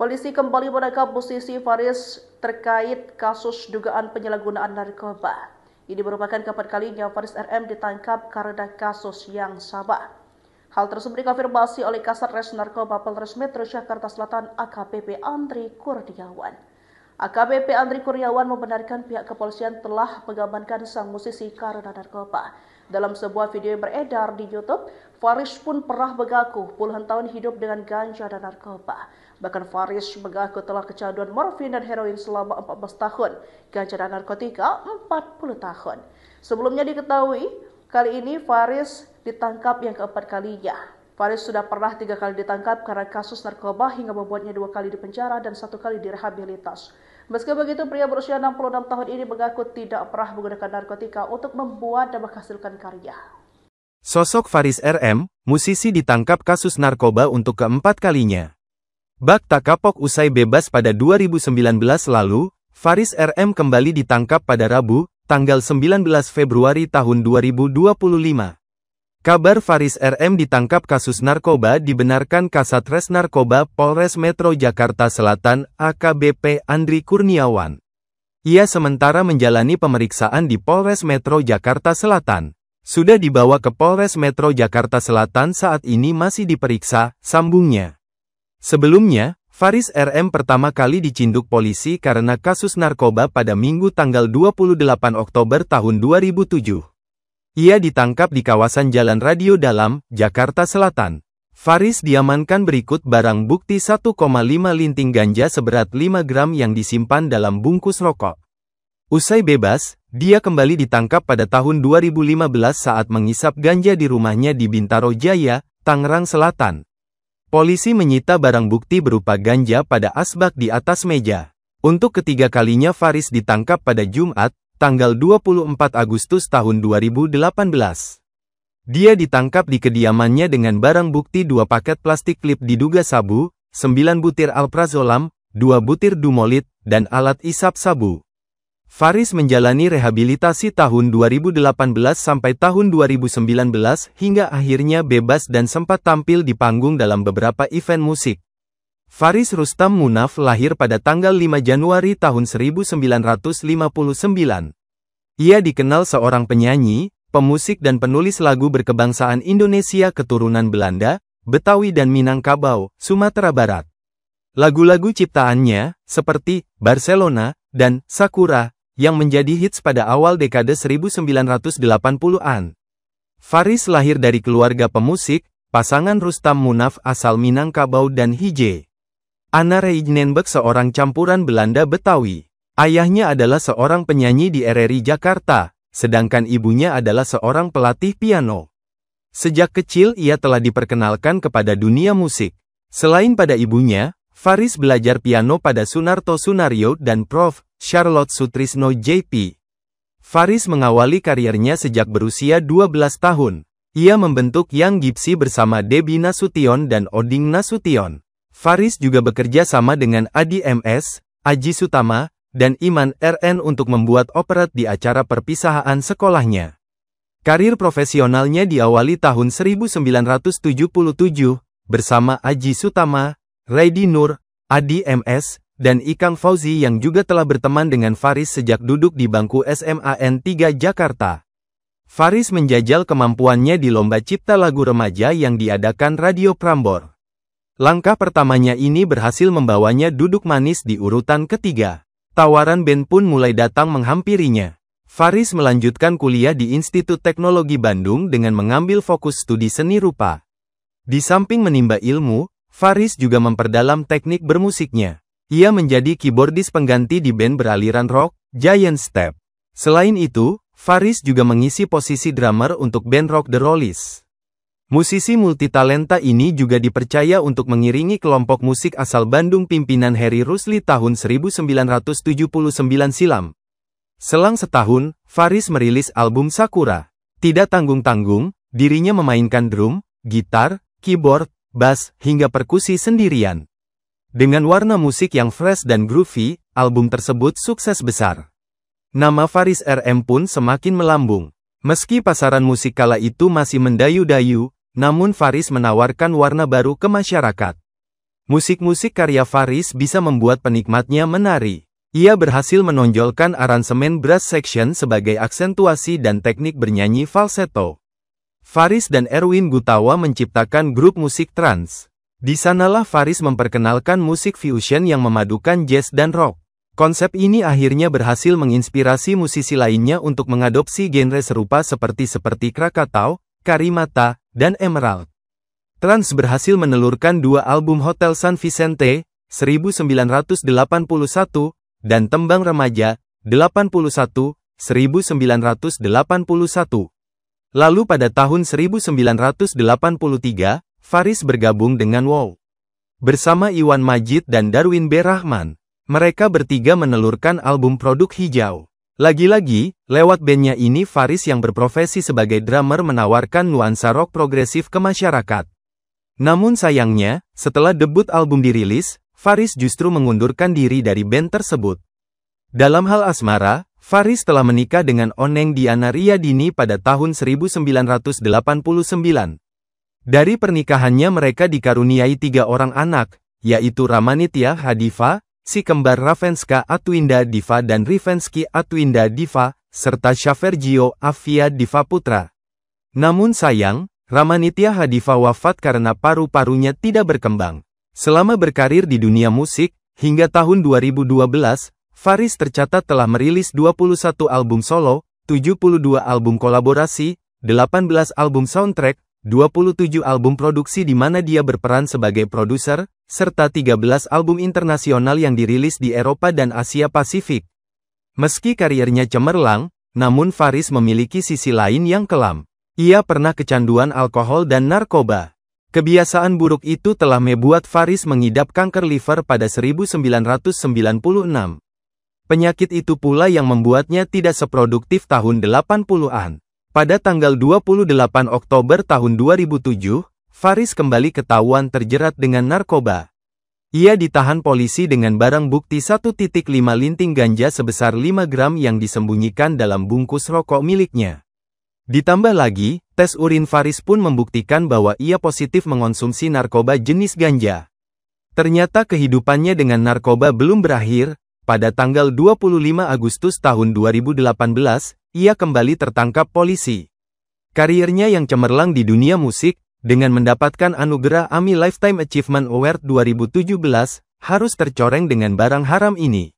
Polisi kembali menangkap musisi Faris terkait kasus dugaan penyalahgunaan narkoba. Ini merupakan keempat kalinya Faris RM ditangkap karena kasus yang sama. Hal tersebut dikonfirmasi oleh Kasat Res Narkoba Polres Metro Jakarta Selatan AKBP Andri Kurniawan. AKBP Andri Kurniawan membenarkan pihak kepolisian telah mengamankan sang musisi karena narkoba. Dalam sebuah video yang beredar di YouTube, Faris pun pernah mengaku puluhan tahun hidup dengan ganja dan narkoba. Bahkan Faris mengaku telah kecanduan morfin dan heroin selama 14 tahun, ganja dan narkotika 40 tahun. Sebelumnya diketahui, kali ini Faris ditangkap yang keempat kalinya. Faris sudah pernah 3 kali ditangkap karena kasus narkoba hingga membuatnya 2 kali dipenjara dan 1 kali direhabilitas. Meski begitu, pria berusia 66 tahun ini mengaku tidak pernah menggunakan narkotika untuk membuat dan menghasilkan karya. Sosok Faris RM, musisi ditangkap kasus narkoba untuk keempat kalinya. Bak tak kapok usai bebas pada 2019 lalu, Faris RM kembali ditangkap pada Rabu, tanggal 19 Februari tahun 2025. Kabar Faris RM ditangkap kasus narkoba dibenarkan Kasat Res Narkoba Polres Metro Jakarta Selatan AKBP Andri Kurniawan. Ia sementara menjalani pemeriksaan di Polres Metro Jakarta Selatan. Sudah dibawa ke Polres Metro Jakarta Selatan saat ini masih diperiksa, sambungnya. Sebelumnya, Faris RM pertama kali dicinduk polisi karena kasus narkoba pada Minggu tanggal 28 Oktober tahun 2007. Ia ditangkap di kawasan Jalan Radio Dalam, Jakarta Selatan. Faris diamankan berikut barang bukti 1,5 linting ganja seberat 5 gram yang disimpan dalam bungkus rokok. Usai bebas, dia kembali ditangkap pada tahun 2015 saat mengisap ganja di rumahnya di Bintaro Jaya, Tangerang Selatan. Polisi menyita barang bukti berupa ganja pada asbak di atas meja. Untuk ketiga kalinya Faris ditangkap pada Jumat, tanggal 24 Agustus tahun 2018. Dia ditangkap di kediamannya dengan barang bukti 2 paket plastik klip diduga sabu, 9 butir alprazolam, 2 butir dumolit, dan alat isap sabu. Faris menjalani rehabilitasi tahun 2018 sampai tahun 2019 hingga akhirnya bebas dan sempat tampil di panggung dalam beberapa event musik. Faris Rustam Munaf lahir pada tanggal 5 Januari tahun 1959. Ia dikenal seorang penyanyi, pemusik dan penulis lagu berkebangsaan Indonesia keturunan Belanda, Betawi dan Minangkabau, Sumatera Barat. Lagu-lagu ciptaannya, seperti Barcelona dan Sakura, yang menjadi hits pada awal dekade 1980-an. Faris lahir dari keluarga pemusik, pasangan Rustam Munaf asal Minangkabau dan Hije Anna Reijnenbeek seorang campuran Belanda Betawi. Ayahnya adalah seorang penyanyi di RRI Jakarta, sedangkan ibunya adalah seorang pelatih piano. Sejak kecil ia telah diperkenalkan kepada dunia musik. Selain pada ibunya, Faris belajar piano pada Sunarto Sunario dan Prof. Charlotte Sutrisno JP. Faris mengawali karirnya sejak berusia 12 tahun. Ia membentuk Young Gypsy bersama Debbie Nasution dan Oding Nasution. Faris juga bekerja sama dengan Adi MS, Aji Sutama, dan Iman RN untuk membuat operet di acara perpisahan sekolahnya. Karir profesionalnya diawali tahun 1977, bersama Aji Sutama, Raidi Nur, Adi MS, dan Ikang Fauzi yang juga telah berteman dengan Faris sejak duduk di bangku SMA N3 Jakarta. Faris menjajal kemampuannya di lomba cipta lagu remaja yang diadakan Radio Prambors. Langkah pertamanya ini berhasil membawanya duduk manis di urutan ketiga. Tawaran band pun mulai datang menghampirinya. Faris melanjutkan kuliah di Institut Teknologi Bandung dengan mengambil fokus studi seni rupa. Di samping menimba ilmu, Faris juga memperdalam teknik bermusiknya. Ia menjadi keyboardis pengganti di band beraliran rock, Giant Step. Selain itu, Faris juga mengisi posisi drummer untuk band rock The Rollies. Musisi multitalenta ini juga dipercaya untuk mengiringi kelompok musik asal Bandung pimpinan Harry Rusli tahun 1979 silam. Selang setahun, Faris merilis album Sakura. Tidak tanggung-tanggung, dirinya memainkan drum, gitar, keyboard, bass, hingga perkusi sendirian. Dengan warna musik yang fresh dan groovy, album tersebut sukses besar. Nama Faris RM pun semakin melambung. Meski pasaran musik kala itu masih mendayu-dayu, namun Faris menawarkan warna baru ke masyarakat. Musik-musik karya Faris bisa membuat penikmatnya menari. Ia berhasil menonjolkan aransemen brass section sebagai aksentuasi dan teknik bernyanyi falsetto. Faris dan Erwin Gutawa menciptakan grup musik trance. Di sanalah Faris memperkenalkan musik fusion yang memadukan jazz dan rock. Konsep ini akhirnya berhasil menginspirasi musisi lainnya untuk mengadopsi genre serupa seperti Krakatau, Karimata, dan Emerald. Trance berhasil menelurkan 2 album Hotel San Vicente, 1981, dan Tembang Remaja, 81, 1981. Lalu pada tahun 1983, Faris bergabung dengan Wow. Bersama Iwan Majid dan Darwin B. Rahman, mereka bertiga menelurkan album Produk Hijau. Lagi-lagi, lewat bandnya ini Faris yang berprofesi sebagai drummer menawarkan nuansa rock progresif ke masyarakat. Namun sayangnya, setelah debut album dirilis, Faris justru mengundurkan diri dari band tersebut. Dalam hal asmara, Faris telah menikah dengan Oneng Diana Riyadini pada tahun 1989. Dari pernikahannya mereka dikaruniai 3 orang anak, yaitu Ramanitya Hadifa, si kembar Ravenska Atwinda Diva dan Rivensky Atwinda Diva, serta Shavergio Avia Diva Putra. Namun sayang, Ramanitya Hadiva wafat karena paru-parunya tidak berkembang. Selama berkarir di dunia musik, hingga tahun 2012, Faris tercatat telah merilis 21 album solo, 72 album kolaborasi, 18 album soundtrack, 27 album produksi di mana dia berperan sebagai produser, serta 13 album internasional yang dirilis di Eropa dan Asia Pasifik. Meski karirnya cemerlang, namun Faris memiliki sisi lain yang kelam. Ia pernah kecanduan alkohol dan narkoba. Kebiasaan buruk itu telah membuat Faris mengidap kanker liver pada 1996. Penyakit itu pula yang membuatnya tidak seproduktif tahun 80-an. Pada tanggal 28 Oktober tahun 2007, Faris kembali ketahuan terjerat dengan narkoba. Ia ditahan polisi dengan barang bukti 1,5 linting ganja sebesar 5 gram yang disembunyikan dalam bungkus rokok miliknya. Ditambah lagi, tes urin Faris pun membuktikan bahwa ia positif mengonsumsi narkoba jenis ganja. Ternyata kehidupannya dengan narkoba belum berakhir. Pada tanggal 25 Agustus tahun 2018, ia kembali tertangkap polisi. Karirnya yang cemerlang di dunia musik, dengan mendapatkan anugerah AMI Lifetime Achievement Award 2017, harus tercoreng dengan barang haram ini.